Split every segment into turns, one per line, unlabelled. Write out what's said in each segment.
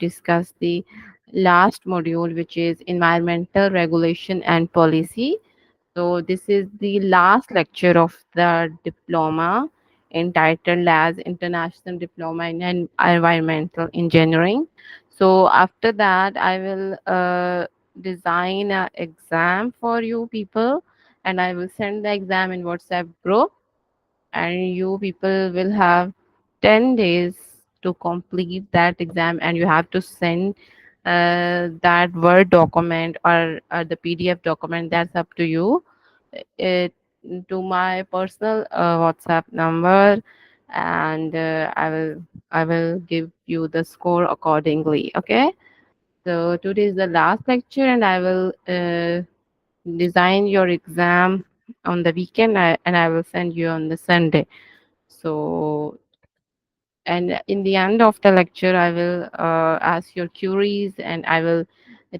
discuss the last module, which is environmental regulation and policy. So this is the last lecture of the diploma entitled as International Diploma in Environmental Engineering. So after that, I will design an exam for you people, and I will send the exam in WhatsApp group, and you people will have 10 days to complete that exam, and you have to send that Word document or the PDF document. That's up to you. It to my personal WhatsApp number, and I will give you the score accordingly. Okay. So today is the last lecture, and I will design your exam on the weekend, and I will send you on the Sunday. So, and in the end of the lecture, I will ask your queries, and I will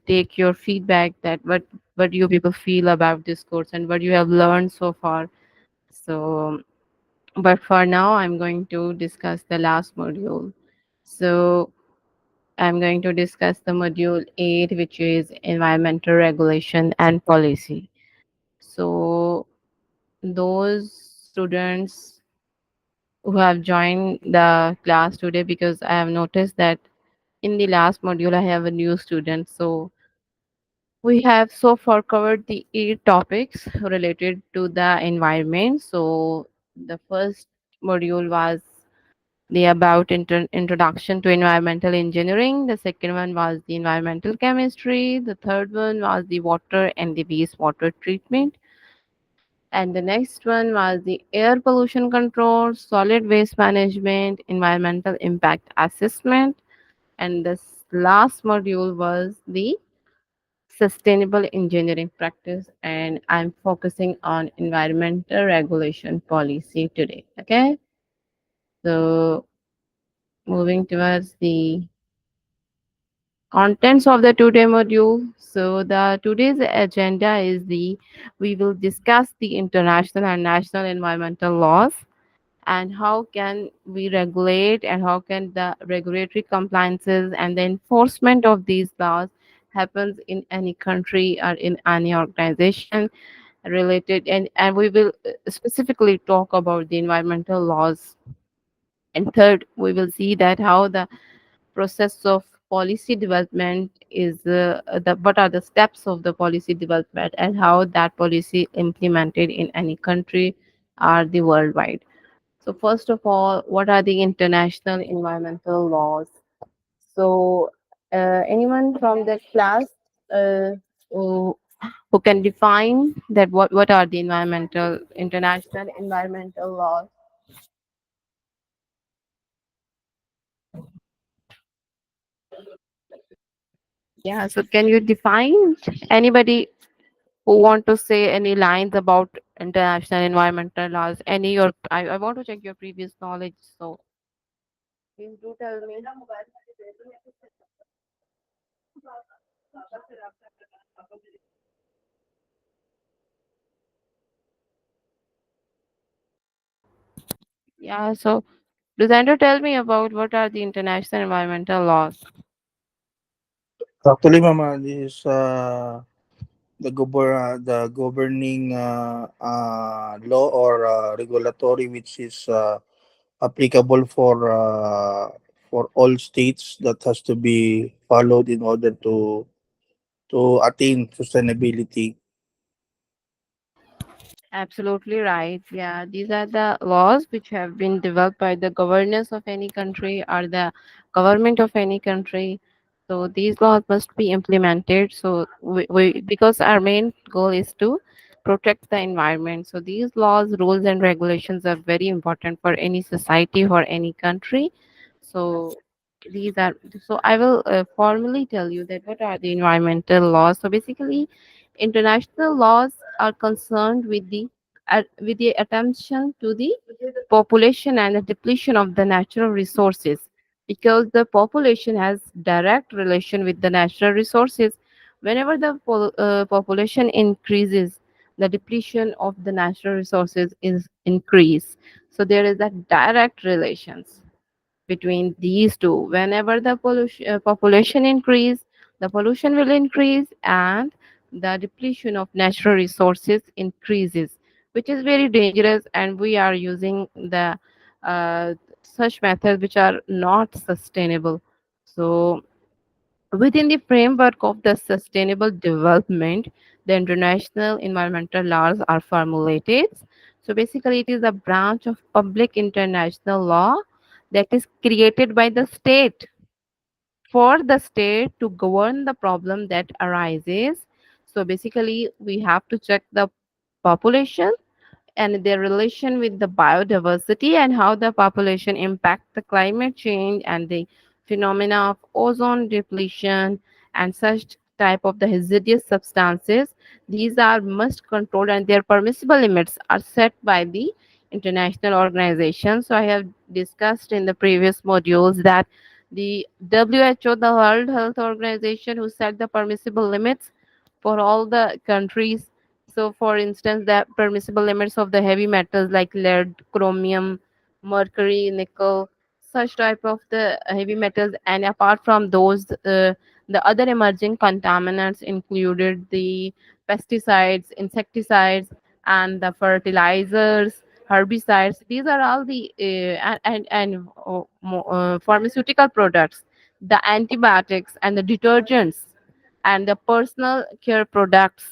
take your feedback that what you people feel about this course and what you have learned so far. So, but for now, I'm going to discuss the last module. So, I'm going to discuss the module 8, which is environmental regulation and policy. So, those students who have joined the class today, because I have noticed that in the last module I have a new student. So we have so far covered the 8 topics related to the environment. So the first module was the about introduction to environmental engineering. The second one was the environmental chemistry. The third one was the water and the wastewater treatment. And the next one was the air pollution control, solid waste management, environmental impact assessment. And this last module was the sustainable engineering practice. And I'm focusing on environmental regulation policy today. Okay. So moving towards the contents of the today module. So the today's agenda is the we will discuss the international and national environmental laws, and how can we regulate, and how can the regulatory compliances and the enforcement of these laws happens in any country or in any organization related. And we will specifically talk about the environmental laws. And third, we will see that how the process of policy development is the what are the steps of the policy development, and how that policy implemented in any country or the worldwide. So first of all, what are the international environmental laws? So anyone from the class uh, who, who can define that what are the international environmental laws? Yeah, so can you define, anybody who want to say any lines about international environmental laws? Any your I want to check your previous knowledge, so please do tell me. Yeah, so Luzando, tell me about what are the international environmental laws.
Actually, Mama, this is the governing law or regulatory which is applicable for all states that has to be followed in order to attain sustainability.
Absolutely right. Yeah, these are the laws which have been developed by the governance of any country or the government of any country. So these laws must be implemented. So because our main goal is to protect the environment. So these laws, rules, and regulations are very important for any society or any country. So these are so I will formally tell you that what are the environmental laws. So basically, international laws are concerned with the attention to the population and the depletion of the natural resources, because the population has direct relation with the natural resources. Whenever the population increases, the depletion of the natural resources is increased. So there is a direct relations between these two. Whenever the population increase, the pollution will increase, and the depletion of natural resources increases, which is very dangerous. And we are using the such methods which are not sustainable. So within the framework of the sustainable development, the international environmental laws are formulated. So basically, it is a branch of public international law that is created by the state for the state to govern the problem that arises. So basically, we have to check the population and their relation with the biodiversity and how the population impact the climate change and the phenomena of ozone depletion and such type of the hazardous substances. These are must controlled and their permissible limits are set by the international organization. So I have discussed in the previous modules that the WHO, the World Health Organization, who set the permissible limits for all the countries. So, for instance, the permissible limits of the heavy metals like lead, chromium, mercury, nickel, such type of the heavy metals, and apart from those, the other emerging contaminants included the pesticides, insecticides, and the fertilizers, herbicides. These are all the pharmaceutical products, the antibiotics, and the detergents, and the personal care products.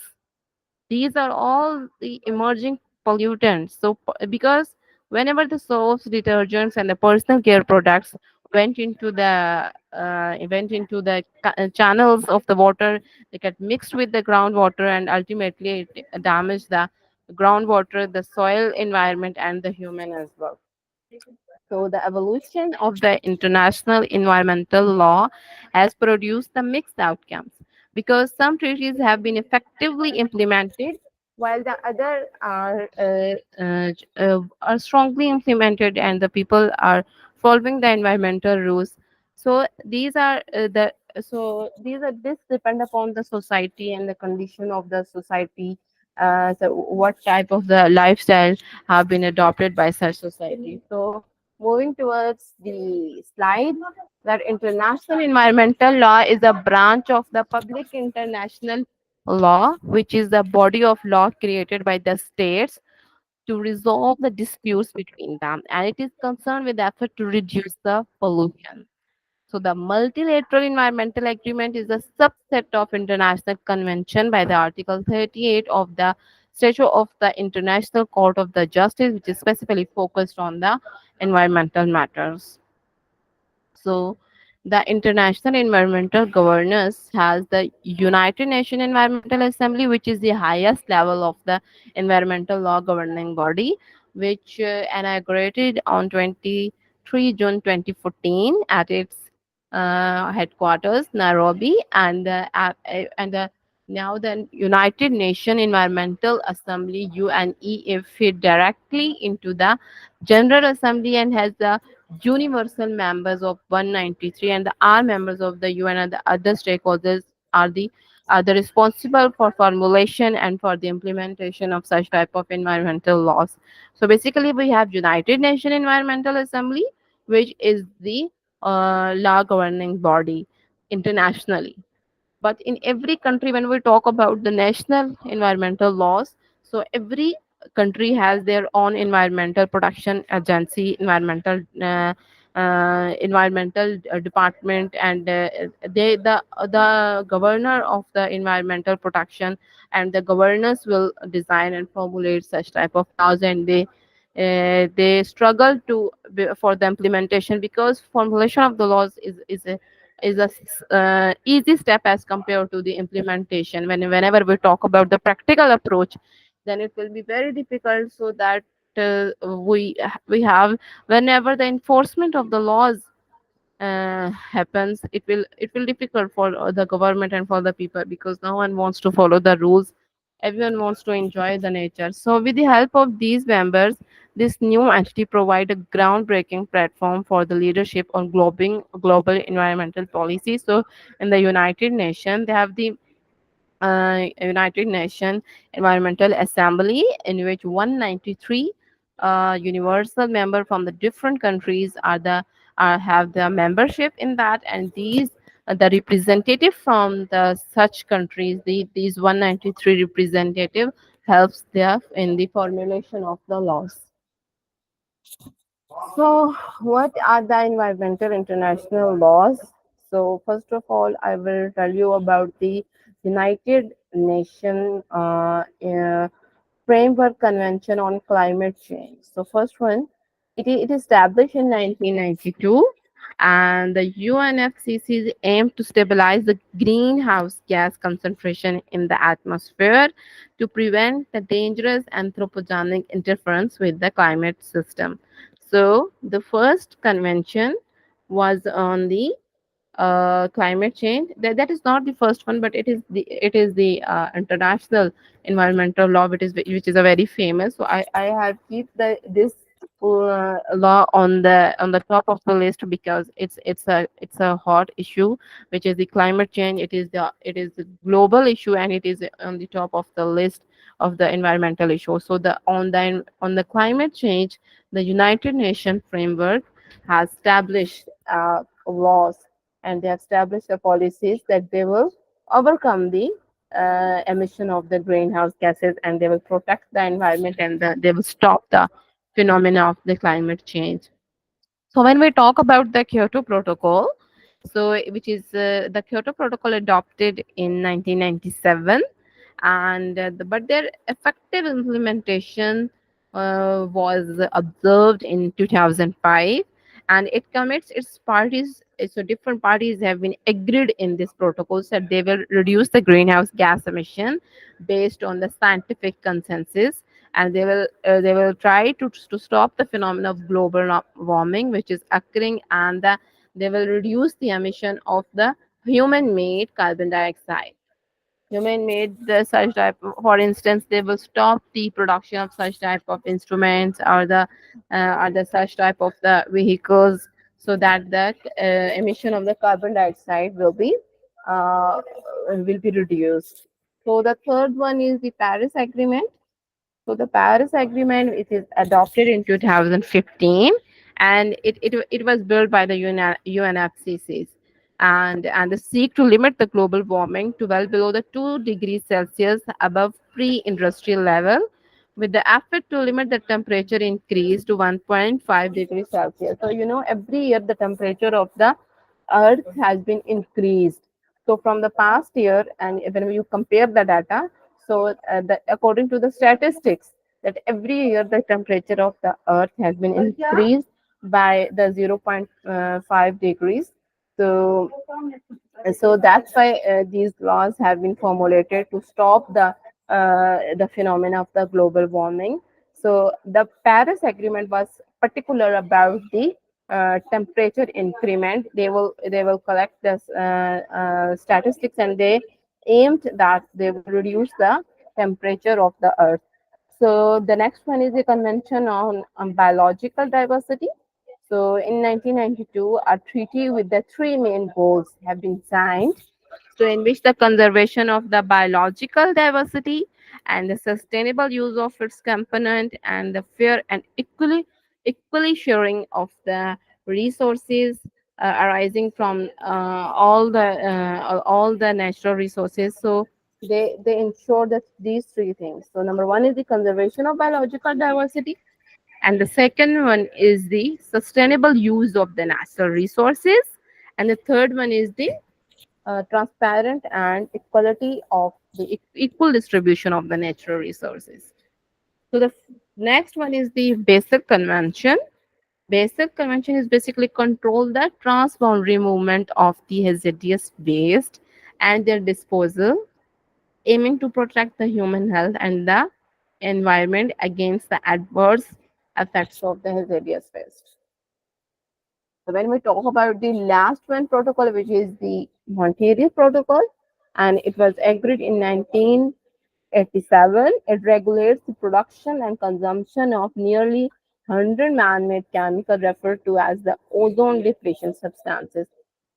These are all the emerging pollutants. So because whenever the soaps, detergents, and the personal care products went into the channels of the water, they get mixed with the groundwater, and ultimately it damage the groundwater, the soil environment, and the human as well. So, the evolution of the international environmental law has produced the mixed outcomes because some treaties have been effectively implemented while the other are strongly implemented and the people are following the environmental rules. So these are this depend upon the society and the condition of the society. So what type of the lifestyle have been adopted by such society. So moving towards the slide, that international environmental law is a branch of the public international law, which is the body of law created by the states to resolve the disputes between them, and it is concerned with the effort to reduce the pollution. So the multilateral environmental agreement is a subset of international convention by the Article 38 of the Statute of the International Court of the Justice, which is specifically focused on the environmental matters. So, the International Environmental Governance has the United Nations Environmental Assembly, which is the highest level of the environmental law governing body, which inaugurated on 23 June 2014 at its headquarters, Nairobi, and now the United Nations Environmental Assembly (UNEA) fit directly into the General Assembly and has the universal members of 193, and the are members of the UN, and the other stakeholders are the responsible for formulation and for the implementation of such type of environmental laws. So basically we have United Nations Environmental Assembly, which is the law governing body internationally. But in every country, when we talk about the national environmental laws, so every country has their own environmental protection agency, environmental department, and the governor of the environmental protection and the governors will design and formulate such type of laws, and they struggle for the implementation, because formulation of the laws is a easy step as compared to the implementation. Whenever we talk about the practical approach, then it will be very difficult. So that uh, we we have, whenever the enforcement of the laws happens, it will difficult for the government and for the people, because no one wants to follow the rules. Everyone wants to enjoy the nature. So with the help of these members, this new entity provide a groundbreaking platform for the leadership on global environmental policy. So in the United Nations, they have the United Nations Environmental Assembly, in which 193 universal member from the different countries are the have the membership in that, and these the representative from the such countries, these 193 representative helps there in the formulation of the laws. So, what are the environmental international laws? So, first of all, I will tell you about the United Nations Framework Convention on Climate Change. So, first one, it is established in 1992, and the UNFCCC aim to stabilize the greenhouse gas concentration in the atmosphere to prevent the dangerous anthropogenic interference with the climate system. So, the first convention was on the climate change. That is not the first one, but it is the international environmental law, which is a very famous. So I have keep this law on the top of the list because it's a hot issue, which is the climate change. It is the global issue, and it is on the top of the list of the environmental issue. So on the climate change, the United Nations framework has established laws, and they have established the policies that they will overcome the emission of the greenhouse gases, and they will protect the environment, and they will stop the phenomena of the climate change. So when we talk about the Kyoto Protocol, so which is the Kyoto Protocol adopted in 1997, and but their effective implementation was observed in 2005, and it commits its parties. So different parties have been agreed in this protocol that they will reduce the greenhouse gas emission based on the scientific consensus, and they will try to stop the phenomenon of global warming which is occurring, and they will reduce the emission of the human made carbon dioxide. Human made the such type for instance, they will stop the production of such type of instruments, or the such type of the vehicles, so that the emission of the carbon dioxide will be reduced. So the third one is the Paris Agreement. So the Paris Agreement, it is adopted in 2015, and it was built by the UNFCCC, and they seek to limit the global warming to well below the 2 degrees Celsius above pre-industrial level, with the effort to limit the temperature increase to 1.5 degrees Celsius. So every year the temperature of the Earth has been increased. So from the past year, and when you compare the data, so according to the statistics, that every year the temperature of the Earth has been increased by the zero point 0.5 degrees. So that's why these laws have been formulated to stop the phenomena of the global warming. So the Paris Agreement was particular about the temperature increment. They will collect the statistics, and they aimed that they will reduce the temperature of the Earth. So the next one is the Convention on Biological Diversity. So in 1992, a treaty with the three main goals have been signed. So in which the conservation of the biological diversity and the sustainable use of its component, and the fair and equally sharing of the resources arising from all the natural resources. So they ensure that these three things. So number one is the conservation of biological diversity, and the second one is the sustainable use of the natural resources, and the third one is the transparent and equality of the equal distribution of the natural resources. So the next one is the basic convention. Basic convention is basically control the transboundary movement of the hazardous waste and their disposal, aiming to protect the human health and the environment against the adverse effects of the hazardous waste. So when we talk about the last one protocol, which is the Montreal Protocol, and it was agreed in 1987, it regulates the production and consumption of nearly 100 man-made chemicals referred to as the ozone depletion substances.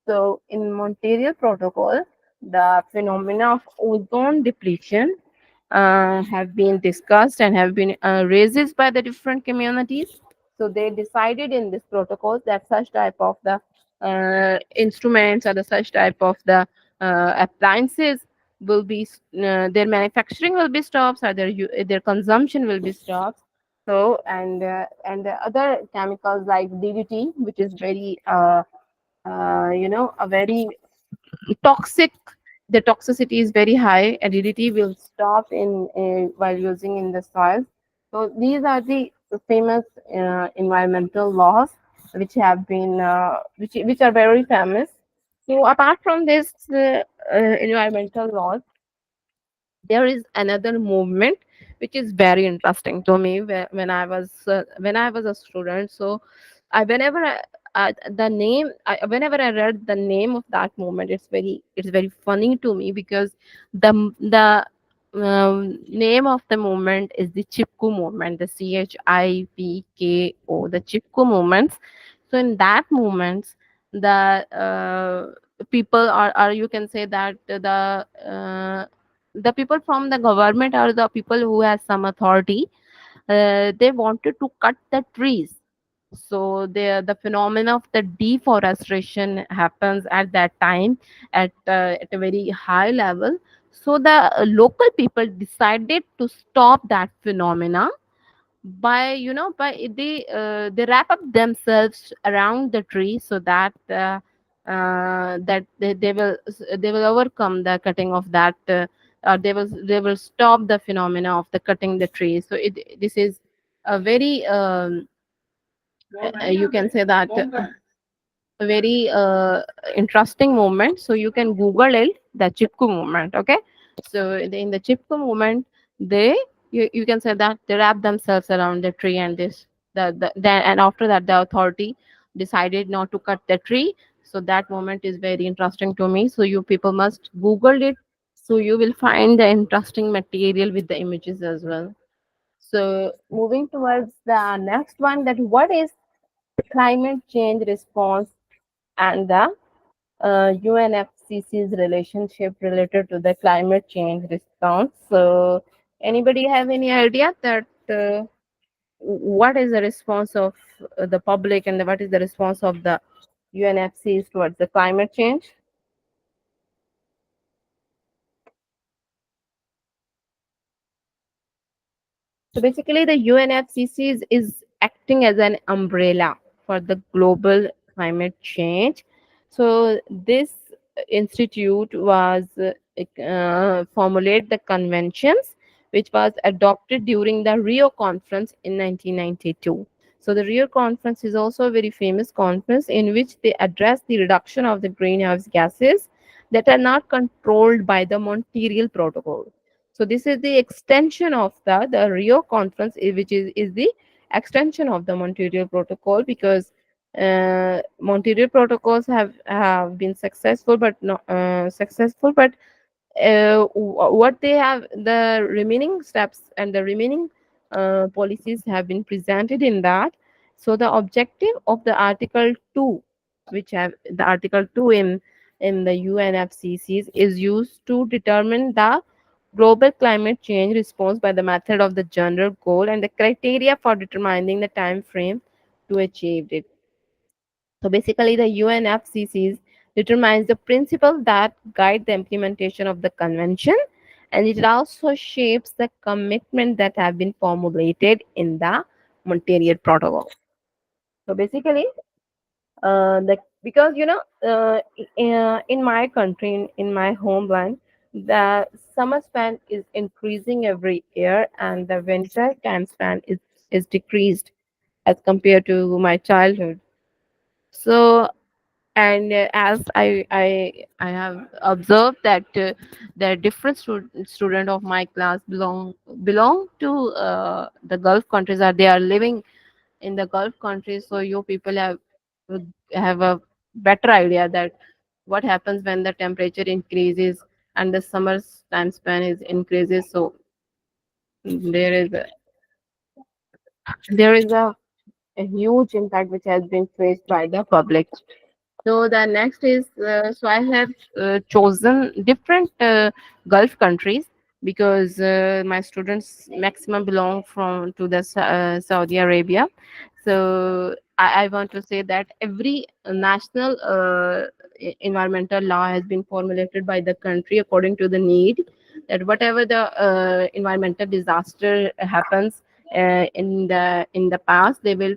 So in Montreal Protocol, the phenomena of ozone depletion have been discussed and have been raised by the different communities. So they decided in this protocols that such type of the instruments or the such type of the appliances will be their manufacturing will be stopped, or their consumption will be stopped. So and the other chemicals like DDT, which is very a very toxic, the toxicity is very high, acidity will stop in while using in the soil. So these are the famous environmental laws which have been which are very famous. So apart from this environmental laws, there is another movement which is very interesting to me when I was a student. So I whenever the name whenever I read the name of that movement, it's very funny to me because the name of the movement is the Chipko movement, the CHIPKO, the Chipko movements. So in that movements, the people are you can say that the people from the government or the people who has some authority, they wanted to cut the trees. So the phenomena of the deforestation happens at that time at a very high level. So the local people decided to stop that phenomena by by they wrap up themselves around the tree so that that they will overcome the cutting of that or they will stop the phenomena of the cutting the tree. So this is a very you can say that a very interesting movement. So you can Google it, the Chipko movement. Okay, so in the Chipko movement, they you can say that they wrap themselves around the tree, and this then and after that the authority decided not to cut the tree. So that moment is very interesting to me. So you people must Google it. So you will find the interesting material with the images as well. So moving towards the next one, that what is climate change response and the UNFCCC's relationship related to the climate change response. So, anybody have any idea that what is the response of the public and what is the response of the UNFCs towards the climate change? So basically, the UNFCCC is acting as an umbrella for the global climate change. So this institute was formulate the conventions which was adopted during the Rio conference in 1992. So the Rio conference is also a very famous conference in which they address the reduction of the greenhouse gases that are not controlled by the Montreal Protocol. So this is the extension of the Rio conference, which is the extension of the Montreal Protocol, because Montreal protocols have been successful, but not successful, but what they have, the remaining steps and the remaining policies have been presented in that. So the objective of the Article 2, which have the Article 2 in the UNFCCC, is used to determine the global climate change response by the method of the general goal and the criteria for determining the time frame to achieve it. So basically, the UNFCCC determines the principles that guide the implementation of the convention, and it also shapes the commitment that have been formulated in the Montreal Protocol. So basically, because in my country, in my homeland, the summer span is increasing every year, and the winter time span is decreased as compared to my childhood. So and as I have observed that the different student of my class belong to the Gulf countries, or they are living in the Gulf countries. So you people have a better idea that what happens when the temperature increases and the summer time span is increases. So there is a huge impact which has been faced by the public. So the next is so I have chosen different Gulf countries. because my students maximum belong from to the Saudi Arabia. So I want to say that every national environmental law has been formulated by the country according to the need, that whatever the environmental disaster happens in the past, they will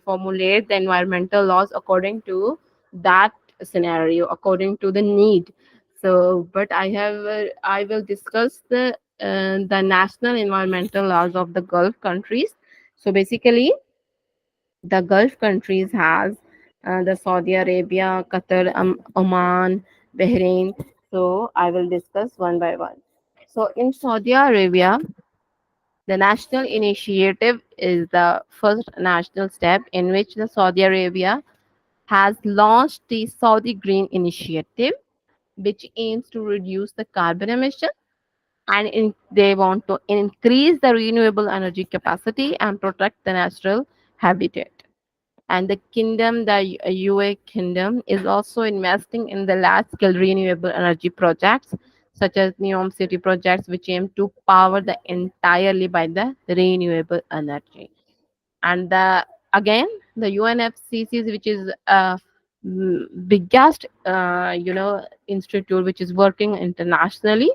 formulate the environmental laws according to that scenario, according to the need. So, but I will discuss the national environmental laws of the Gulf countries. So basically, the Gulf countries has the Saudi Arabia, Qatar, Oman, Bahrain. So I will discuss one by one. So in Saudi Arabia, the national initiative is the first national step in which the Saudi Arabia has launched the Saudi Green Initiative, which aims to reduce the carbon emission, and they want to increase the renewable energy capacity and protect the natural habitat. And the kingdom, the UA kingdom, is also investing in the large scale renewable energy projects such as Neom City projects, which aim to power the entirely by the renewable energy. And the again, the UNFCCC, which is biggest institute which is working internationally,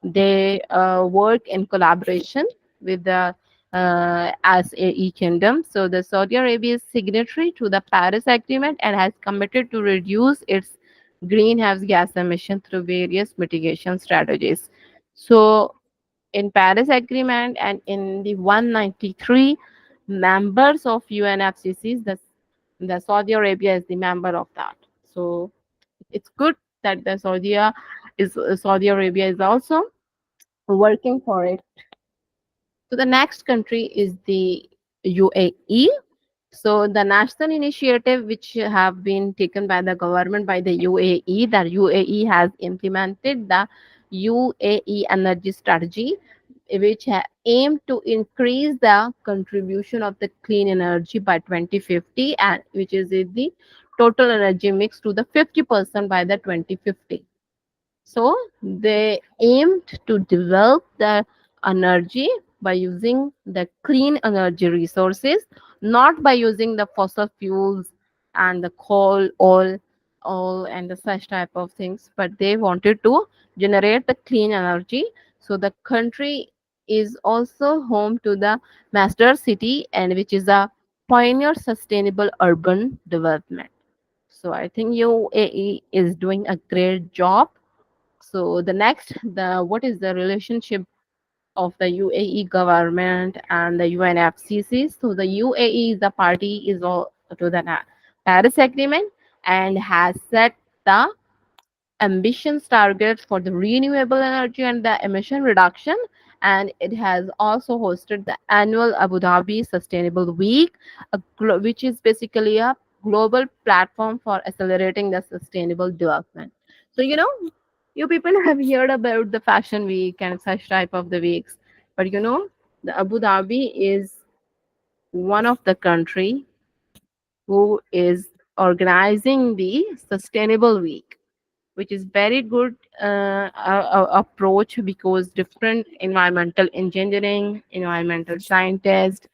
they work in collaboration with the SAE Kingdom. So the Saudi Arabia is signatory to the Paris Agreement and has committed to reduce its greenhouse gas emission through various mitigation strategies. So in Paris Agreement and in the 193 members of UNFCCs, the Saudi Arabia is the member of that. So it's good that the Saudi Arabia is also working for it. So the next country is the UAE. So the national initiative which have been taken by the government by the UAE, that UAE has implemented the UAE energy strategy, which aim to increase the contribution of the clean energy by 2050, and which is the total energy mix to the 50% by the 2050. So they aimed to develop the energy by using the clean energy resources, not by using the fossil fuels and the coal, oil and the such type of things, but they wanted to generate the clean energy. So the country is also home to the master city, and which is a pioneer sustainable urban development. So I think UAE is doing a great job. So the next, the what is the relationship of the UAE government and the UNFCCC? So the UAE is the party is all to the Paris Agreement and has set the ambitions targets for the renewable energy and the emission reduction. And it has also hosted the annual Abu Dhabi Sustainable Week, which is basically a global platform for accelerating the sustainable development. So, you people have heard about the Fashion Week and such type of the weeks, but the Abu Dhabi is one of the country who is organizing the Sustainable Week, which is very good approach, because different environmental engineering, environmental scientists,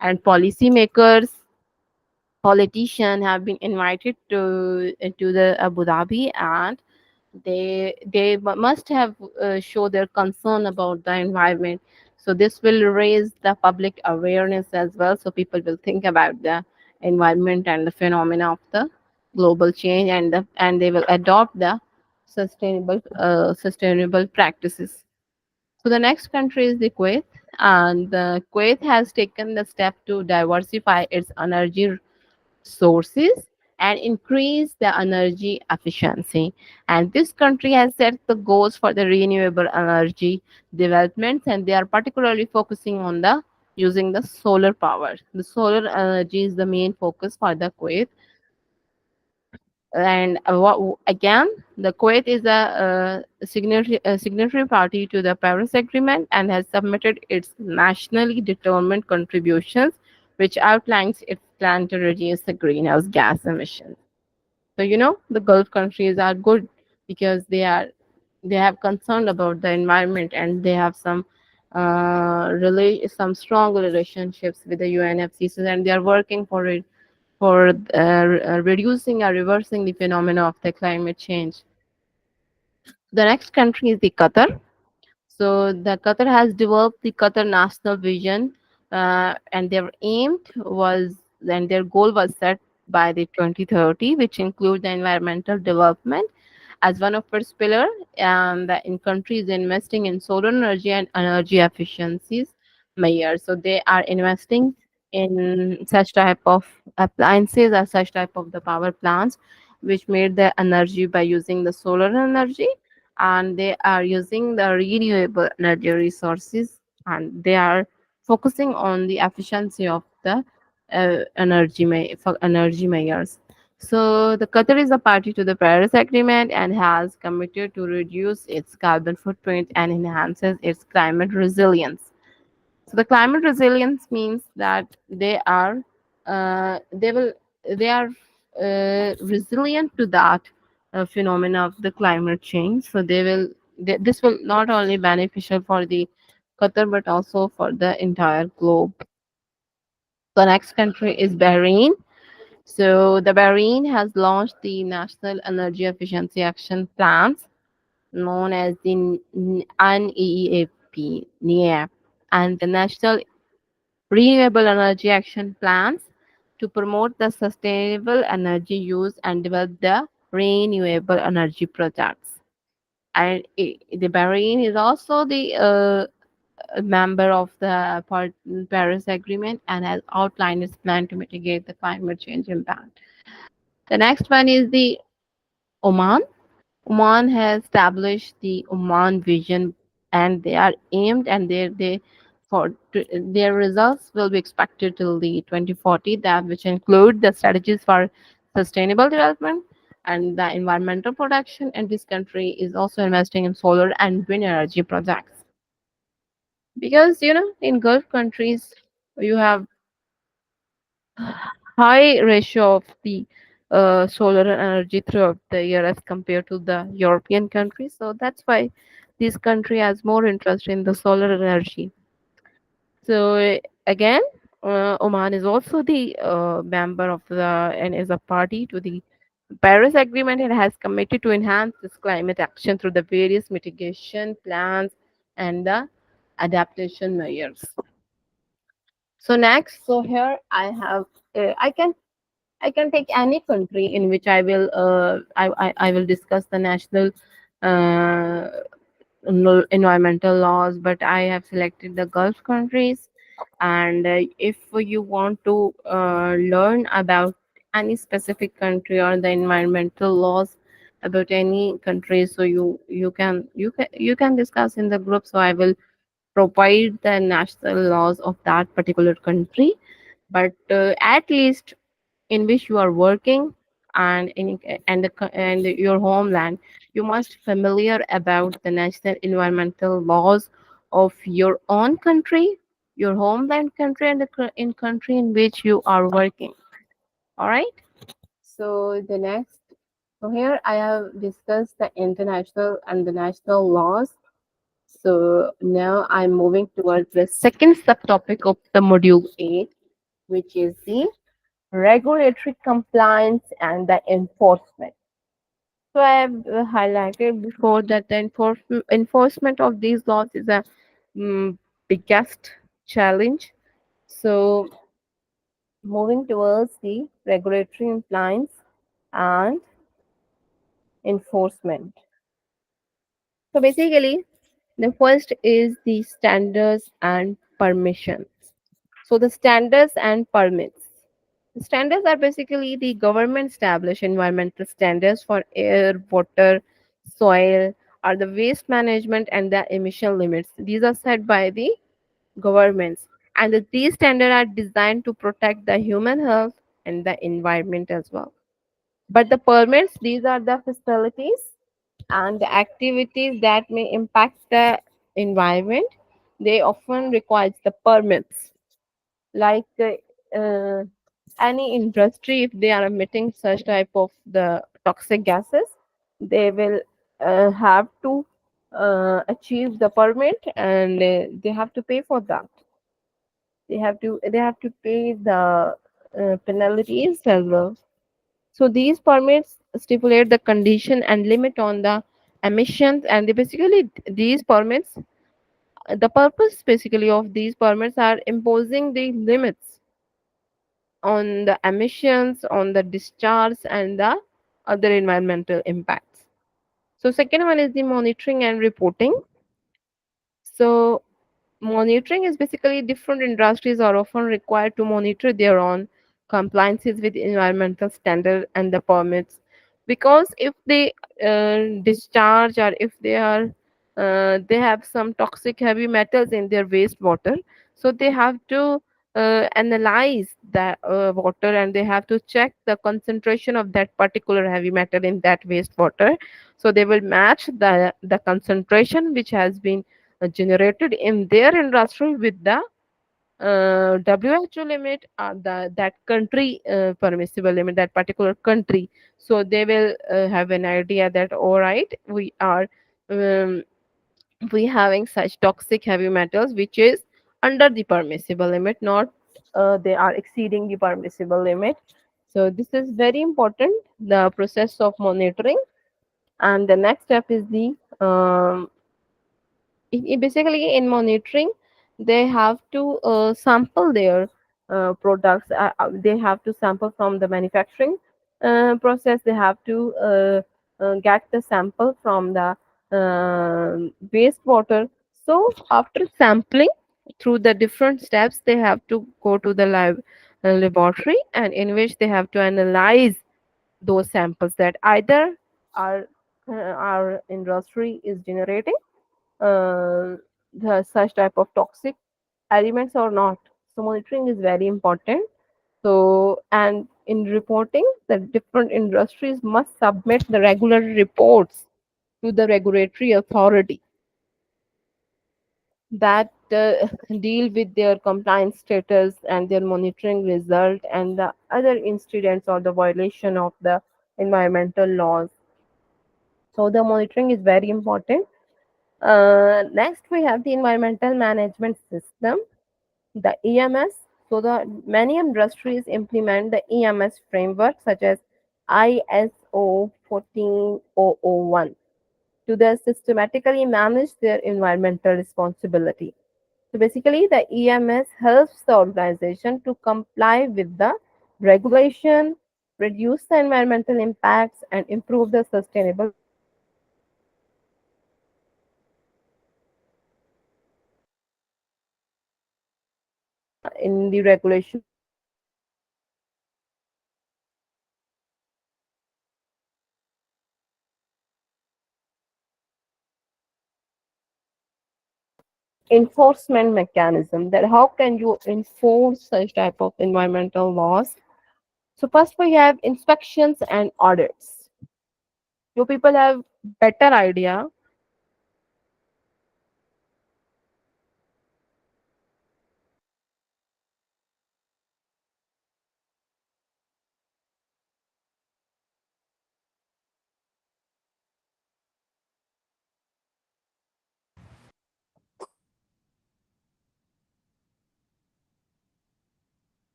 and policymakers, politicians have been invited to the Abu Dhabi, and must have show their concern about the environment. So this will raise the public awareness as well, so people will think about the environment and the phenomena of the global change, and they will adopt the sustainable practices. So the next country is the Kuwait, and the Kuwait has taken the step to diversify its energy sources and increase the energy efficiency. And this country has set the goals for the renewable energy developments, and they are particularly focusing on the using the solar power. The solar energy is the main focus for the Kuwait. And again, the Kuwait is a signatory party to the Paris Agreement and has submitted its nationally determined contributions, which outlines its plan to reduce the greenhouse gas emissions. So, the Gulf countries are good because they are they have concern about the environment, and they have some strong relationships with the UNFCCC, and they are working for it for reducing or reversing the phenomena of the climate change. The next country is the Qatar. So the Qatar has developed the Qatar National Vision, and their aim was and their goal was set by the 2030, which include the environmental development as one of its pillar, and in countries investing in solar energy and energy efficiencies measures. So they are investing in such type of appliances or such type of the power plants which made the energy by using the solar energy, and they are using the renewable energy resources, and they are focusing on the efficiency of the for energy measures. So the Qatar is a party to the Paris Agreement and has committed to reduce its carbon footprint and enhances its climate resilience. So the climate resilience means that they will they are resilient to that phenomena of the climate change. So this will not only beneficial for the Qatar but also for the entire globe. The next country is Bahrain. So the Bahrain has launched the National Energy Efficiency Action Plans, known as the NEAP, and the National Renewable Energy Action Plans to promote the sustainable energy use and develop the renewable energy projects. And the Bahrain is also the a member of the Paris Agreement and has outlined its plan to mitigate the climate change impact. The next one is the Oman. Oman has established the Oman Vision, and they are aimed and their results will be expected till the 2040, that which include the strategies for sustainable development and the environmental protection. And this country is also investing in solar and wind energy projects because in Gulf countries you have high ratio of the solar energy throughout the year as compared to the European countries. So that's why this country has more interest in the solar energy. So again, Oman is also the member of the and is a party to the Paris Agreement and has committed to enhance this climate action through the various mitigation plans and the adaptation measures. So next, so here I have I can take any country in which I will discuss the national uh, environmental laws, but I have selected the Gulf countries. And if you want to learn about any specific country or the environmental laws about any country, so you can discuss in the group. So I will provide the national laws of that particular country, but at least in which you are working and and your homeland, you must familiar about the national environmental laws of your own country, your homeland country, and in country in which you are working. All right. So the next, so here I have discussed the international and the national laws. So now I'm moving towards the second subtopic of the module 8, which is the regulatory compliance and the enforcement. So I have highlighted before that the enforcement of these laws is a biggest challenge. So moving towards the regulatory compliance and enforcement. So basically, the first is the standards and permissions. So the standards and permits. Standards are basically the government established environmental standards for air, water, soil, or the waste management and the emission limits. These are set by the governments, and these standards are designed to protect the human health and the environment as well. But the permits, these are the facilities and the activities that may impact the environment. They often require the permits, like any industry, if they are emitting such type of the toxic gases, they will have to achieve the permit, and they have to pay for that. They have to pay the penalties as well. So these permits stipulate the condition and limit on the emissions, and they basically these permits, the purpose basically of these permits are imposing the limits on the emissions, on the discharge, and the other environmental impacts. So second one is the monitoring and reporting. So monitoring is basically different industries are often required to monitor their own compliances with environmental standard and the permits, because if they discharge, or if they have some toxic heavy metals in their wastewater, so they have to analyze that water, and they have to check the concentration of that particular heavy metal in that wastewater. So they will match the concentration which has been generated in their industry with the WHO limit, or that country permissible limit, that particular country. So they will have an idea that all right, um, we having such toxic heavy metals which is under the permissible limit, not they are exceeding the permissible limit. So this is very important, the process of monitoring. And the next step is the basically in monitoring, they have to sample their products. They have to sample from the manufacturing process. They have to get the sample from the wastewater. So after sampling through the different steps, they have to go to the laboratory, and in which they have to analyze those samples that either our industry is generating such type of toxic elements or not. So monitoring is very important. So, and in reporting, the different industries must submit the regular reports to the regulatory authority that deal with their compliance status and their monitoring result and the other incidents or the violation of the environmental laws. So the monitoring is very important. Next, we have the environmental management system, the EMS. So the many industries implement the EMS framework such as ISO 14001 to the systematically manage their environmental responsibility. So basically the EMS helps the organization to comply with the regulation, reduce the environmental impacts, and improve the sustainable in the regulation enforcement mechanism, that how can you enforce such type of environmental laws. So first we have inspections and audits. You people have better idea.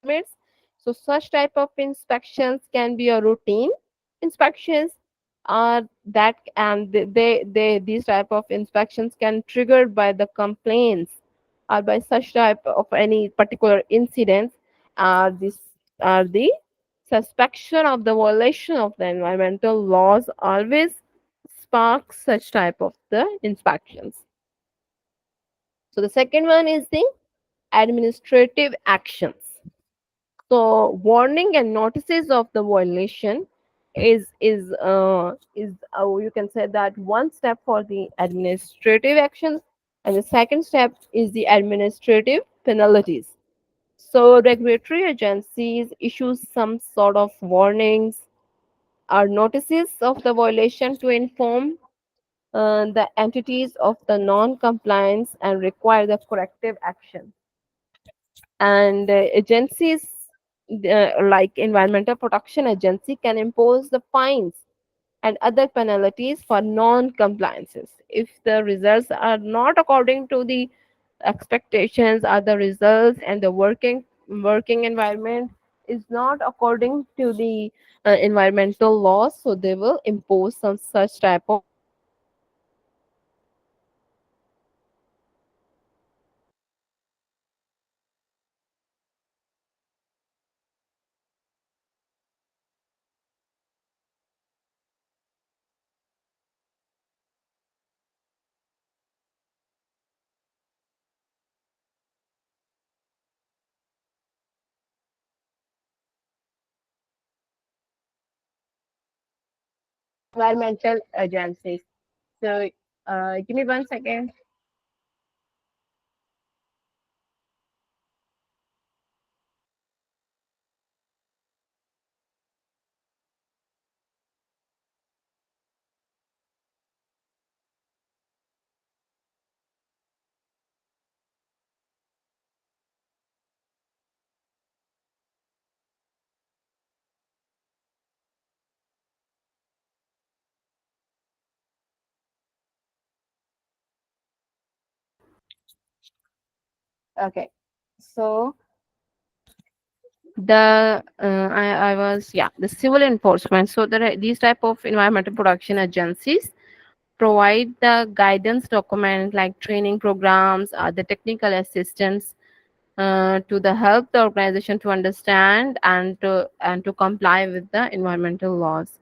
Permits. So such type of inspections can be a routine inspections, that and they these type of inspections can triggered by the complaints or by such type of any particular incidents. This are the suspicion of the violation of the environmental laws always sparks such type of the inspections. So the second one is the administrative actions. So warning and notices of the violation is you can say that one step for the administrative actions, and the second step is the administrative penalties. So regulatory agencies issue some sort of warnings or notices of the violation to inform the entities of the non-compliance and require the corrective action. And agencies like environmental protection agency can impose the fines and other penalties for non-compliances. If the results are not according to the expectations or the results, and the working environment is not according to the environmental laws, so they will impose some such type of environmental agencies. So give me 1 second. Okay, so I was, yeah, the civil enforcement. So there are these type of environmental protection agencies provide the guidance document like training programs, the technical assistance to the help the organization to understand and to comply with the environmental laws.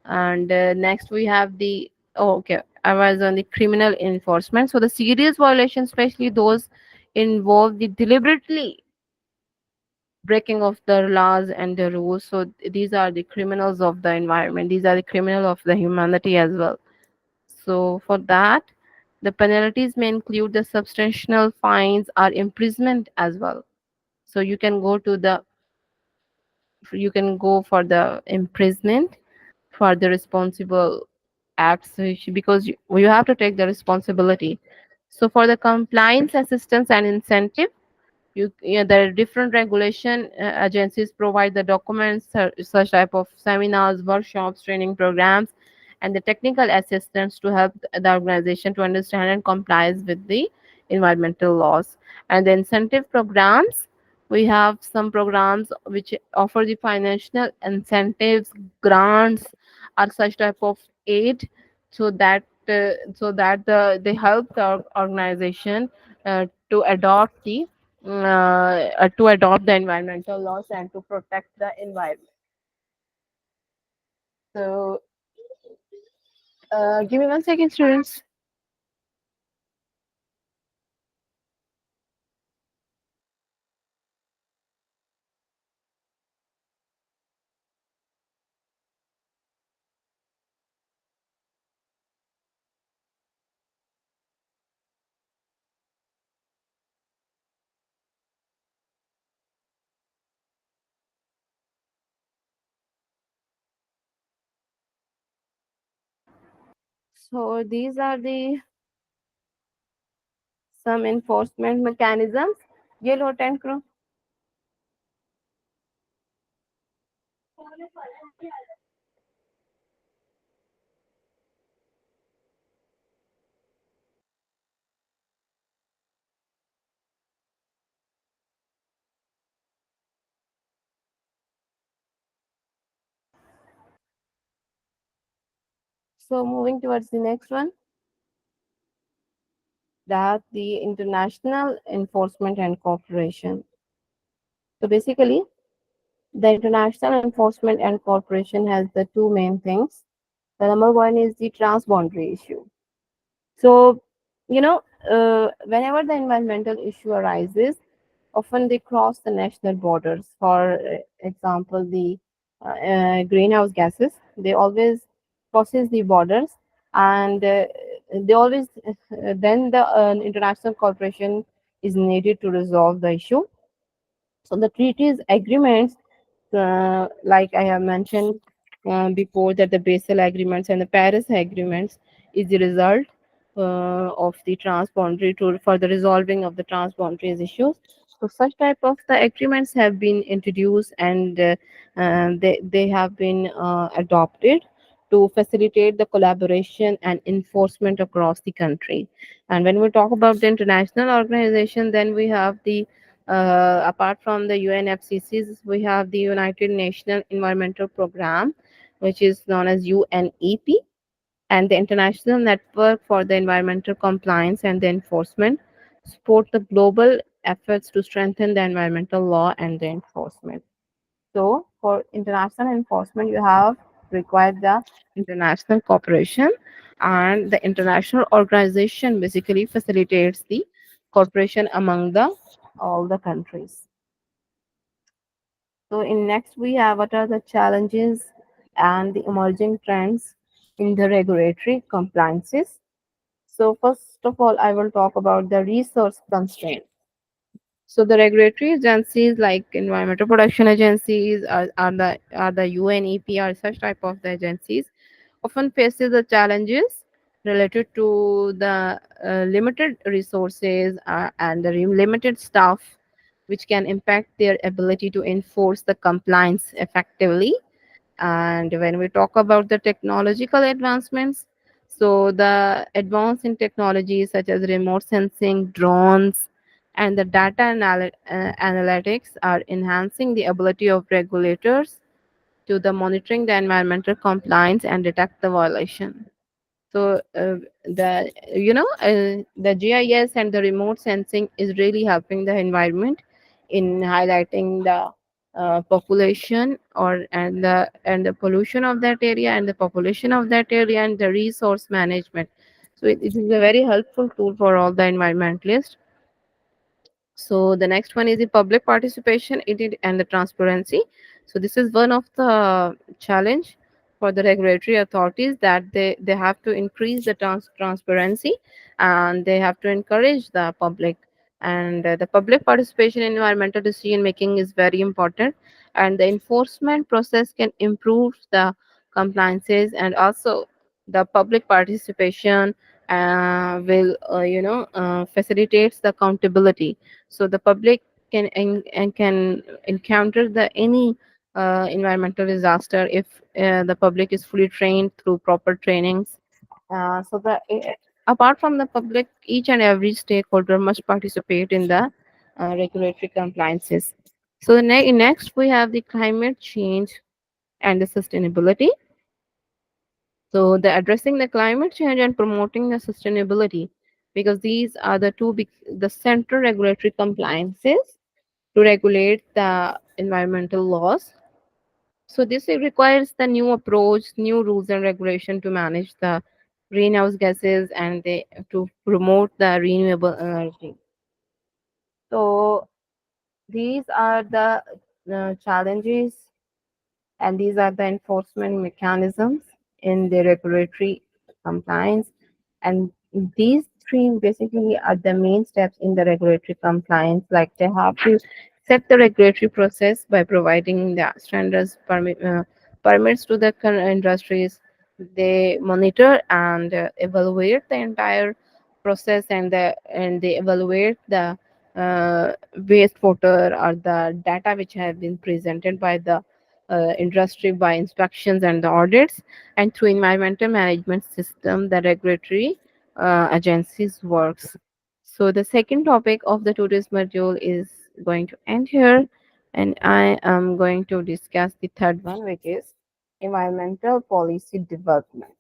And next we have the, oh, okay, I was on the criminal enforcement. So the serious violations, especially those involve the deliberately breaking of the laws and the rules. So these are the criminals of the environment. These are the criminal of the humanity as well. So for that, the penalties may include the substantial fines or imprisonment as well. So you can go for the imprisonment for the responsible acts, because you have to take the responsibility. So for the compliance assistance and incentive, there are different regulation agencies provide the documents, such type of seminars, workshops, training programs, and the technical assistance to help the organization to understand and complies with the environmental laws. And the incentive programs, we have some programs which offer the financial incentives, grants, or such type of aid, so that they help the organization to adopt the environmental laws and to protect the environment. So, give me 1 second, students. So, these are the some enforcement mechanisms. Yellow tank crew. So, moving towards the next one, that the international enforcement and cooperation. So, basically, the international enforcement and cooperation has the two main things. The number one is the transboundary issue. So, whenever the environmental issue arises, often they cross the national borders. For example, the greenhouse gases, they always crosses the borders, and they always then the international cooperation is needed to resolve the issue. So the treaties agreements, like I have mentioned before, that the Basel agreements and the Paris agreements is the result of the transboundary tool for the resolving of the transboundary issues. So such type of the agreements have been introduced, and they have been adopted to facilitate the collaboration and enforcement across the country. And when we talk about the international organization, then we have the apart from the UNFCCs, we have the United Nations Environmental Program, which is known as UNEP, and the International Network for the Environmental Compliance and the Enforcement support the global efforts to strengthen the environmental law and the enforcement. So, for international enforcement, you have required the international cooperation, and the international organization basically facilitates the cooperation among the all the countries. So, in next we have what are the challenges and the emerging trends in the regulatory compliances. So, first of all, I will talk about the resource constraint. So the regulatory agencies like environmental protection agencies are the UNEP or such type of the agencies often faces the challenges related to the limited resources and the limited staff, which can impact their ability to enforce the compliance effectively. And when we talk about the technological advancements, so the advance in technologies such as remote sensing, drones, and the data analytics are enhancing the ability of regulators to the monitoring the environmental compliance and detect the violation. So the GIS and the remote sensing is really helping the environment in highlighting the population or and the pollution of that area and the population of that area and the resource management. So it is a very helpful tool for all the environmentalists. So the next one is the public participation in it and the transparency. So this is one of the challenge for the regulatory authorities, that they have to increase the transparency, and they have to encourage the public, and the public participation in environmental decision making is very important, and the enforcement process can improve the compliances, and also the public participation will facilitates the accountability. So the public and can encounter the any environmental disaster if the public is fully trained through proper trainings. Apart from the public, each and every stakeholder must participate in the regulatory compliances. So next we have the climate change and the sustainability. So the addressing the climate change and promoting the sustainability, because these are the two big, the central regulatory compliances to regulate the environmental laws. So this requires the new approach, new rules and regulation to manage the greenhouse gases, and to promote the renewable energy. So these are the challenges, and these are the enforcement mechanisms in the regulatory compliance. And these three basically are the main steps in the regulatory compliance. Like they have to set the regulatory process by providing the standards permits to the industries. They monitor and evaluate the entire process, and they evaluate the wastewater or the data which have been presented by the industry by inspections and the audits, and through environmental management system the regulatory agencies works. So the second topic of the today's module is going to end here, and I am going to discuss the third one, which is environmental policy development.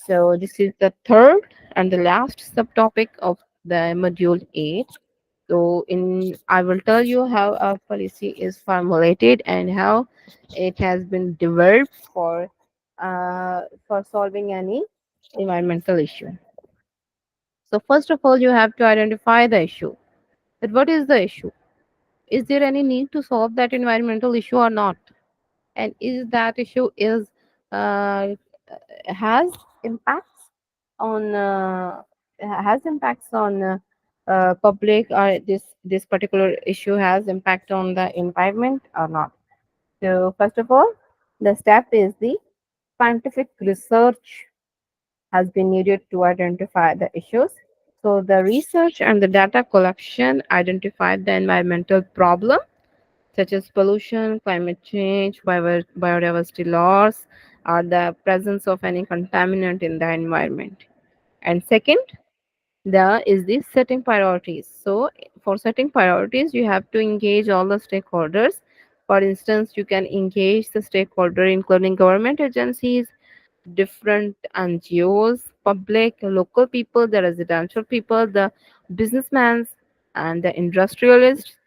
So this is the third and the last subtopic of the module 8. So in I will tell you how a policy is formulated and how it has been developed for solving any environmental issue. So first of all, you have to identify the issue. That what is the issue? Is there any need to solve that environmental issue or not? And is that issue is uh, has impacts on public, or this particular issue has impact on the environment or not. So first of all, the step is the scientific research has been needed to identify the issues. So the research and the data collection identified the environmental problem such as pollution, climate change, biodiversity loss, or the presence of any contaminant in the environment. And second, there is the setting priorities. So for setting priorities, you have to engage all the stakeholders. For instance, you can engage the stakeholder including government agencies, different NGOs, public, local people, the residential people, the businessmen, and the industrialists.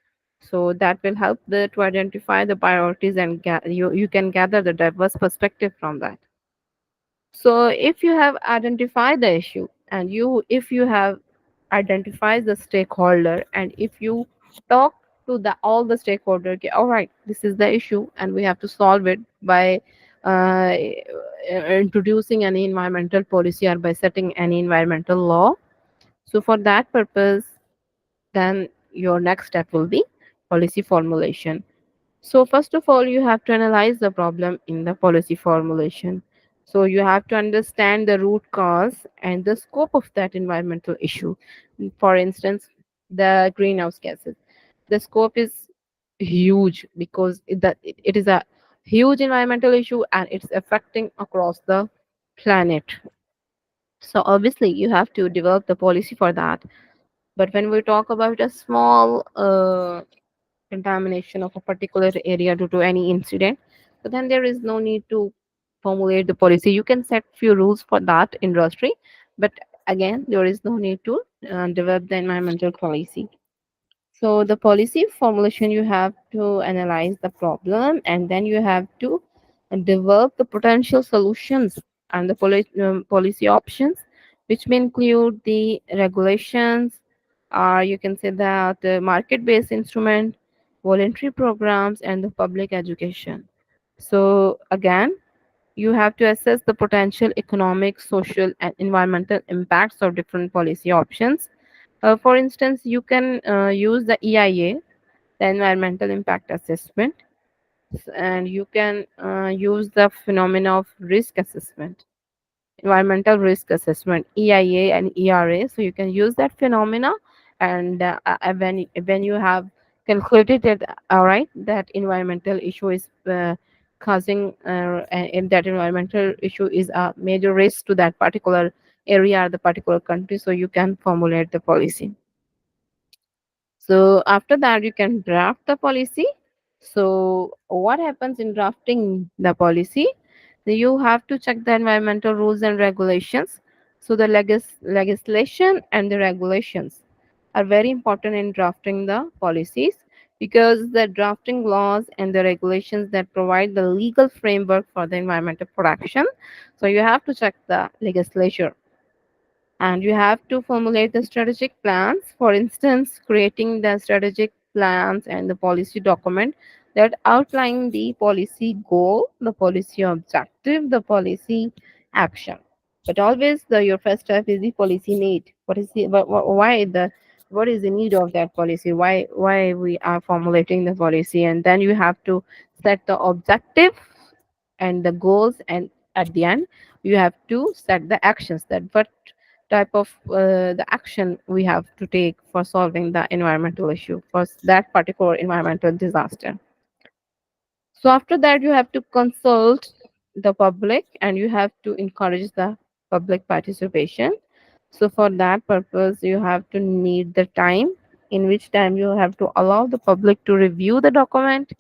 So that will help to identify the priorities, and you can gather the diverse perspective from that. So if you have identified the issue, and if you have identified the stakeholder, and if you talk to the all the stakeholder, okay, all right, this is the issue and we have to solve it by uh, introducing any environmental policy or by setting any environmental law. So for that purpose, then your next step will be policy formulation. So first of all, you have to analyze the problem in the policy formulation. So you have to understand the root cause and the scope of that environmental issue. For instance, the greenhouse gases. The scope is huge because it is a huge environmental issue and it's affecting across the planet. So obviously you have to develop the policy for that. But when we talk about a small contamination of a particular area due to any incident, so then there is no need to formulate the policy. You can set few rules for that industry, but again there is no need to develop the environmental policy. So the policy formulation, you have to analyze the problem and then you have to develop the potential solutions and the policy options, which may include the regulations, or you can say that the market-based instrument, voluntary programs, and the public education. So again, you have to assess the potential economic, social, and environmental impacts of different policy options. For instance, you can use the EIA, the Environmental Impact Assessment, and you can use the phenomena of risk assessment, environmental risk assessment, EIA and ERA. So you can use that phenomena, and when you have concluded that, all right, that environmental issue is causing, and that environmental issue is a major risk to that particular area or the particular country, so you can formulate the policy. So after that, you can draft the policy. So what happens in drafting the policy? You have to check the environmental rules and regulations. So the legislation and the regulations are very important in drafting the policies, because the drafting laws and the regulations that provide the legal framework for the environmental protection. So you have to check the legislature, and you have to formulate the strategic plans. For instance, creating the strategic plans and the policy document that outline the policy goal, the policy objective, the policy action. But always your first step is the policy need. What is the why the what is the need of that policy? Why we are formulating the policy, and then you have to set the objective and the goals, and at the end you have to set the actions, that what type of the action we have to take for solving the environmental issue for that particular environmental disaster. So after that, you have to consult the public and you have to encourage the public participation. So for that purpose, you have to need the time, in which time you have to allow the public to review the document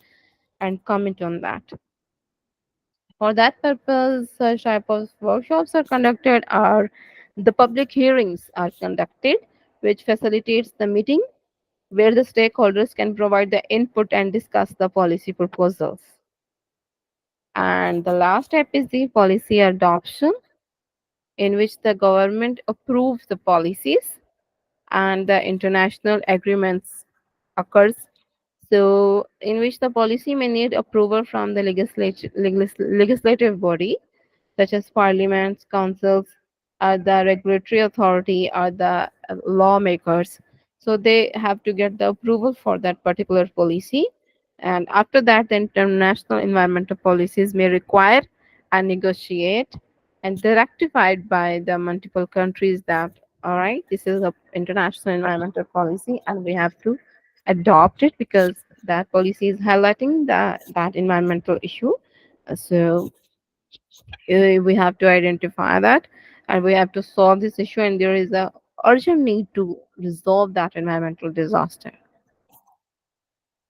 and comment on that. For that purpose, such type of workshops are conducted, or the public hearings are conducted, which facilitates the meeting where the stakeholders can provide the input and discuss the policy proposals. And the last step is the policy adoption, in which the government approves the policies and the international agreements occurs. So, in which the policy may need approval from the legislative body, such as parliaments, councils, the regulatory authority, or the lawmakers. So they have to get the approval for that particular policy. And after that, the international environmental policies may require and negotiate and they're ratified by the multiple countries that, all right, this is a international environmental policy and we have to adopt it because that policy is highlighting that environmental issue. So We have to identify that, and we have to solve this issue, and there is a urgent need to resolve that environmental disaster.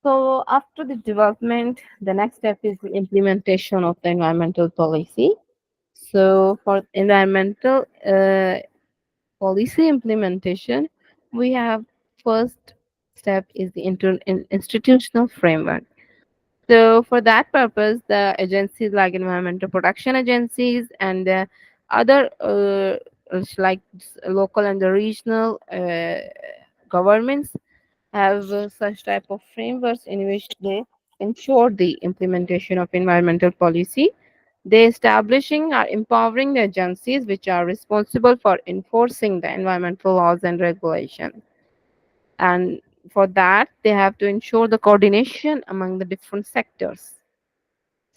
So after the development, the next step is the implementation of the environmental policy. So for environmental policy implementation, we have first step is the institutional framework. So for that purpose, the agencies like environmental protection agencies and other like local and the regional governments have such type of frameworks in which they ensure the implementation of environmental policy. They establishing or empowering the agencies which are responsible for enforcing the environmental laws and regulations. And for that, they have to ensure the coordination among the different sectors.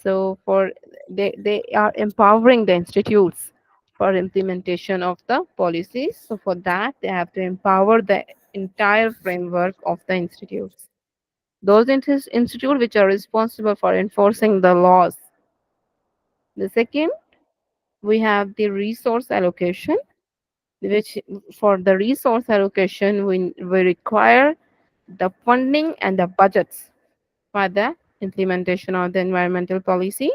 So for they are empowering the institutes for implementation of the policies. So for that, they have to empower the entire framework of the institutes. Those institutes which are responsible for enforcing the laws. The second, we have the resource allocation, which for the resource allocation we require the funding and the budgets for the implementation of the environmental policy.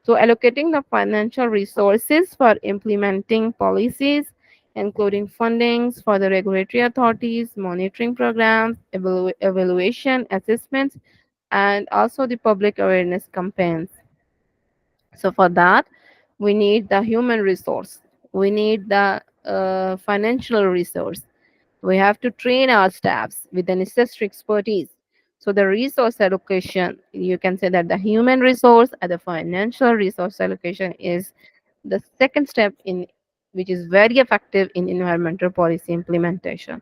So allocating the financial resources for implementing policies, including fundings for the regulatory authorities, monitoring programs, evaluation, assessments, and also the public awareness campaigns. So for that, we need the human resource. We need the financial resource. We have to train our staffs with the necessary expertise. So the resource allocation, you can say that the human resource and the financial resource allocation is the second step in which is very effective in environmental policy implementation.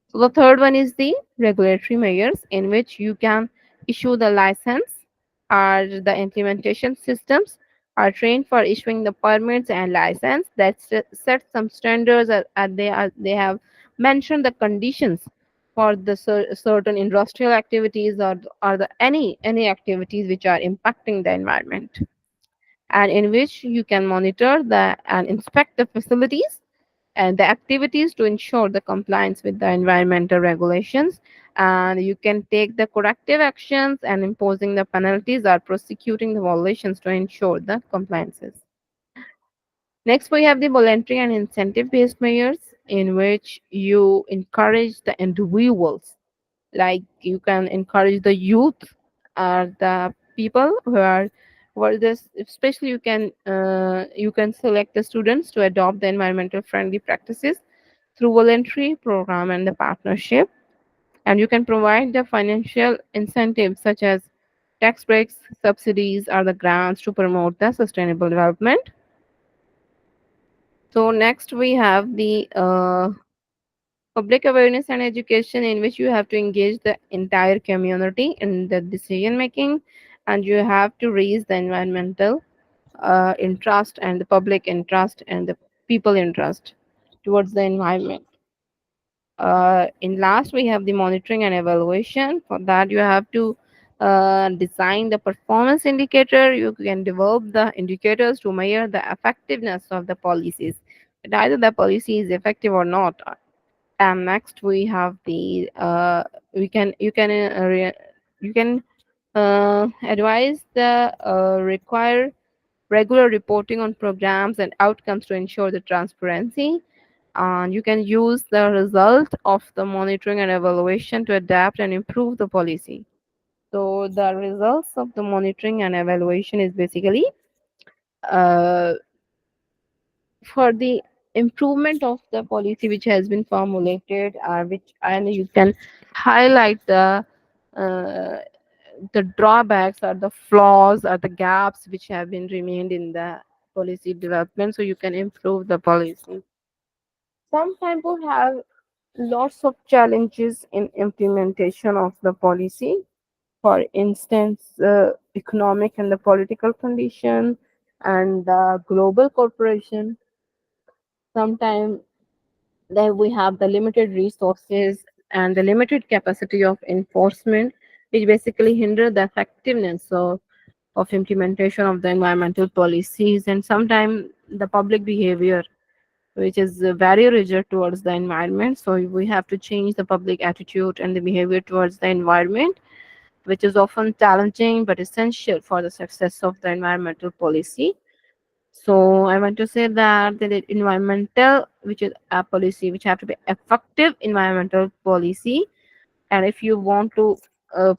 So the third one is the regulatory measures in which you can issue the license or the implementation systems are trained for issuing the permits and license that set some standards they have mentioned the conditions for the certain industrial activities or the any activities which are impacting the environment, and in which you can monitor the and inspect the facilities and the activities to ensure the compliance with the environmental regulations, and you can take the corrective actions and imposing the penalties or prosecuting the violations to ensure the compliances. Next, we have the voluntary and incentive based measures in which you encourage the individuals, like you can encourage the youth or the people who are this, especially you can select the students to adopt the environmental friendly practices through voluntary program and the partnership, and you can provide the financial incentives such as tax breaks, subsidies, or the grants to promote the sustainable development. So next we have the public awareness and education in which you have to engage the entire community in the decision making, and you have to raise the environmental interest and the public interest and the people interest towards the environment. In last, we have the monitoring and evaluation. For that, you have to design the performance indicator. You can develop the indicators to measure the effectiveness of the policies, that either the policy is effective or not. And next, we have the we can you can advise the require regular reporting on programs and outcomes to ensure the transparency, and you can use the result of the monitoring and evaluation to adapt and improve the policy. So the results of the monitoring and evaluation is basically uh, for the improvement of the policy which has been formulated, which and you can highlight uh, the drawbacks or the flaws or the gaps which have been remained in the policy development, so you can improve the policy. Some people have lots of challenges in implementation of the policy. For instance, economic and the political condition and the global corporation. Sometimes that we have the limited resources and the limited capacity of enforcement, which basically hinder the effectiveness. So of implementation of the environmental policies, and sometimes the public behavior, which is very rigid towards the environment. So we have to change the public attitude and the behavior towards the environment, which is often challenging but essential for the success of the environmental policy. So I want to say that the environmental, which is a policy, which have to be effective environmental policy. And if you want to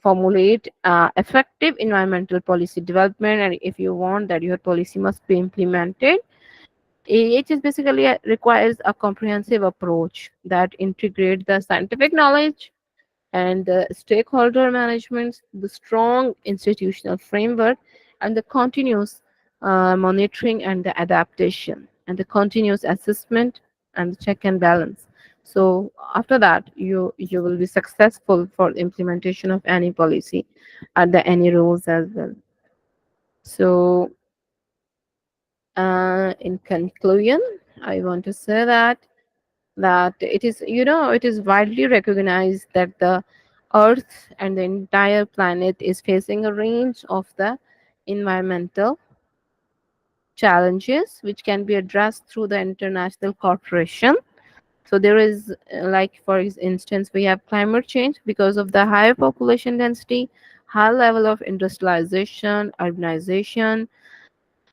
formulate effective environmental policy development, and if you want that your policy must be implemented, it is basically requires a comprehensive approach that integrate the scientific knowledge and the stakeholder management, the strong institutional framework, and the continuous monitoring and the adaptation, and the continuous assessment and the check and balance. So after that, you will be successful for the implementation of any policy at the any rules as well. So in conclusion, I want to say that it is, it is widely recognized that the earth and the entire planet is facing a range of the environmental challenges which can be addressed through the international cooperation. So there is like for instance, we have climate change because of the higher population density, high level of industrialization, urbanization,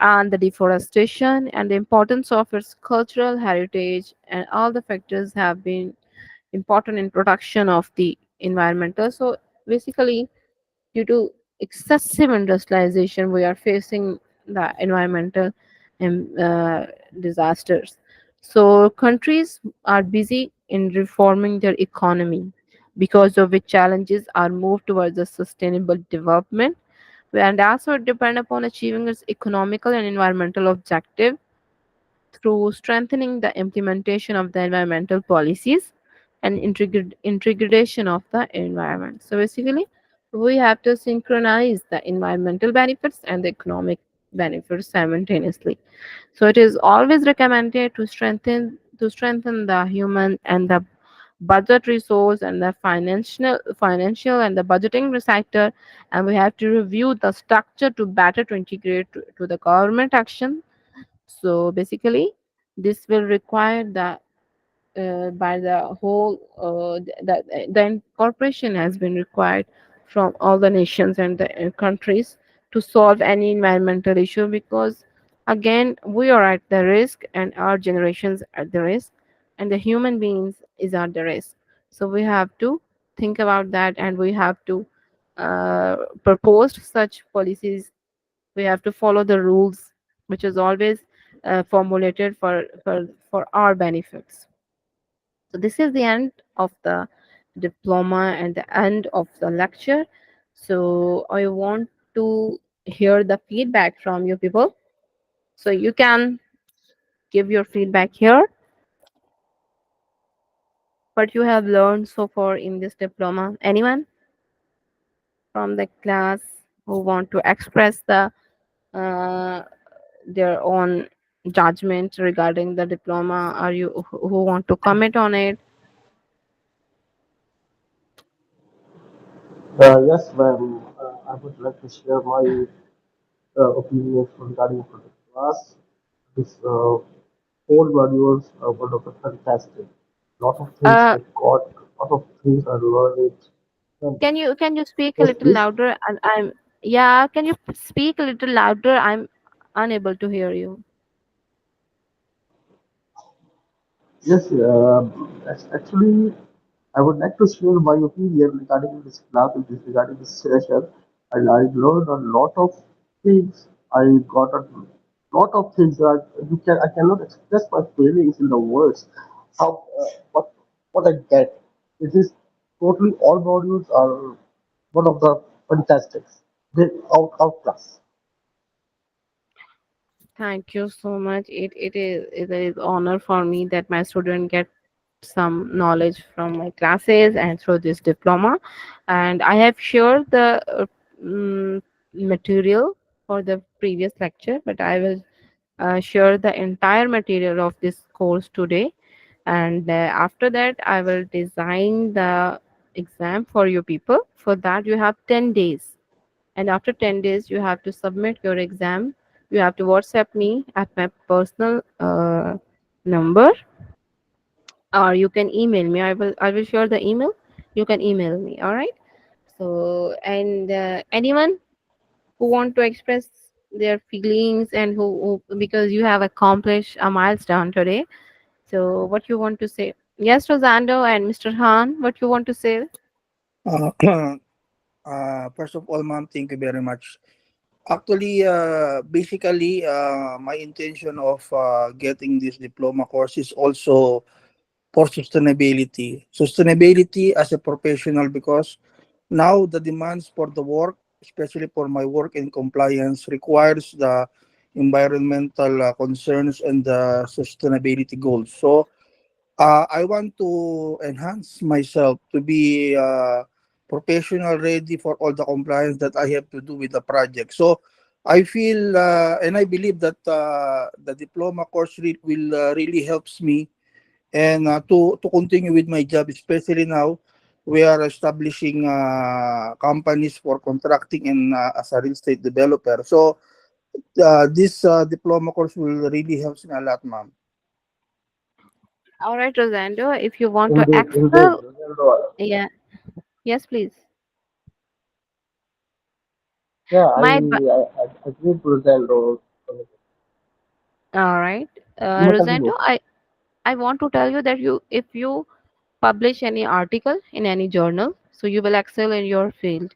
and the deforestation, and the importance of its cultural heritage, and all the factors have been important in protection of the environmental. So basically, due to excessive industrialization, we are facing the environmental disasters. So countries are busy in reforming their economy, because of which challenges are moved towards a sustainable development, and also depend upon achieving its economical and environmental objective through strengthening the implementation of the environmental policies and integration of the environment. So basically, we have to synchronize the environmental benefits and the economic benefits simultaneously. So it is always recommended to strengthen the human and the budget resource and the financial and the budgeting sector, and we have to review the structure to better to integrate to the government action. So basically, this will require the by the whole the incorporation has been required from all the nations and the countries to solve any environmental issue, because again we are at the risk and our generations at the risk and the human beings is at the risk. So we have to think about that, and we have to propose such policies. We have to follow the rules which is always formulated for our benefits. So this is the end of the diploma and the end of the lecture. So I want to hear the feedback from you people. So you can give your feedback here. What you have learned so far in this diploma. Anyone from the class who want to express uh, their own judgment regarding the diploma? Are you who want to comment on it?
Yes, ma'am. I would like to share my opinions regarding for the class. This whole modules were fantastic. Lot of things
Uh,
I got, lot of things I learned. And
can you speak a
yes,
little
please.
louder? I'm yeah. Can you speak a little louder? I'm unable to hear you.
Yes, actually, I would like to share my opinion regarding this class, regarding this session. And I learned a lot of things. I got a lot of things that I cannot express my feelings in the words. How what I get. It is totally all modules are one of the fantastics. They outclass.
Thank you so much. It is honor for me that my student get some knowledge from my classes and through this diploma, and I have shared the material for the previous lecture, but I will share the entire material of this course today, and after that I will design the exam for you people. For that you have 10 days and after 10 days you have to submit your exam. You have to WhatsApp me at my personal number, or you can email me. I will share the email. You can email me. All right. So, and anyone who want to express their feelings, and who because you have accomplished a milestone today, so what you want to say? Yes, Rosando and Mr. Han, what you want to say?
Uh, first of all, ma'am, thank you very much. Actually, basically, my intention of getting this diploma course is also for sustainability. Sustainability as a professional, because now the demands for the work, especially for my work in compliance, requires the environmental concerns and the sustainability goals. So I want to enhance myself to be professional, ready for all the compliance that I have to do with the project. So I feel and I believe that the diploma course will really helps me, and to continue with my job, especially now we are establishing companies for contracting and as a real estate developer. So this diploma course will really help me a lot, ma'am.
All right, Rosando, if you want to
Indeed,
excel,
Ronaldo.
yeah, yes, please.
Yeah,
My,
I agree to Ronaldo.
all right,
You may
Rosando,
continue.
I want to tell you that if you publish any article in any journal, so you will excel in your field.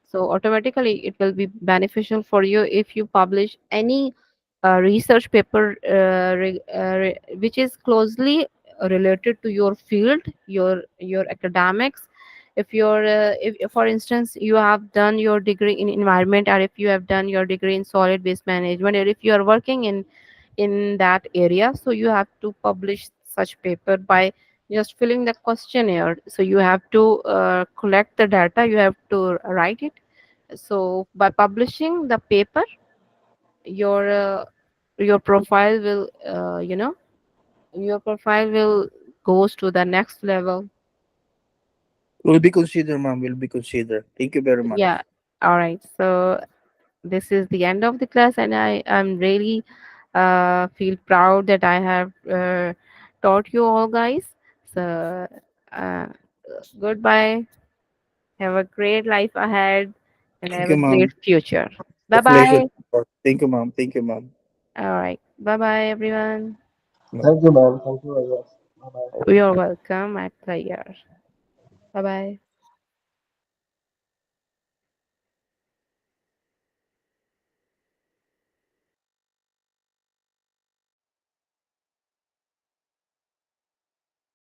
So automatically it will be beneficial for you if you publish any research paper which is closely related to your field, your academics. If you're if for instance you have done your degree in environment, or if you have done your degree in solid waste management, or if you are working in that area, so you have to publish such paper by just filling the questionnaire. So you have to collect the data, you have to write it. So by publishing the paper, your profile will your profile will goes to the next level.
Will be considered, ma'am. Will be considered. Thank you very
Yeah.
much.
All right, so this is the end of the class, and I'm really feel proud that I have taught you all, guys. So uh, goodbye, have a great life ahead, and
Thank
have
you,
a great
ma'am.
future.
The
Bye
pleasure.
bye.
Thank you, ma'am. Thank you, ma'am.
All right, bye bye, everyone.
Thank you, man. Thank you very much. Bye bye.
You're welcome, my player. Bye bye.